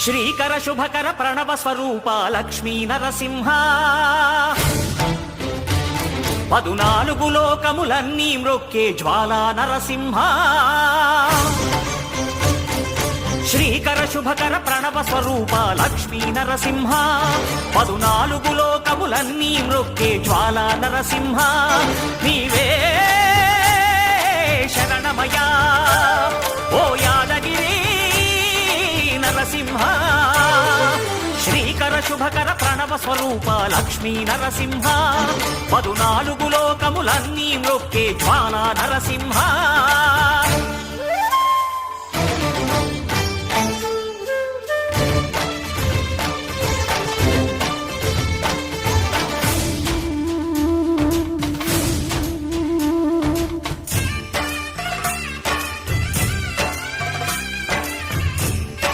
శ్రీకర శుభకర ప్రణవ స్వరూప లక్ష్మీ నరసింహ 14 లోకములన్నీ మ్రొక్కే జ్వాలా నరసింహ శ్రీకర శుభకర ప్రణవ స్వరూప లక్ష్మీ నరసింహ 14 లోకములన్నీ మ్రొక్కే జ్వాలా నరసింహ నీవే శరణమయా ఓ యాదగిరి నరసింహ శ్రీకర శుభకర ప్రణవ స్వరూప లక్ష్మీ నరసింహ 14 లోకములన్నీ మ్రొక్కే జ్వాలా నరసింహ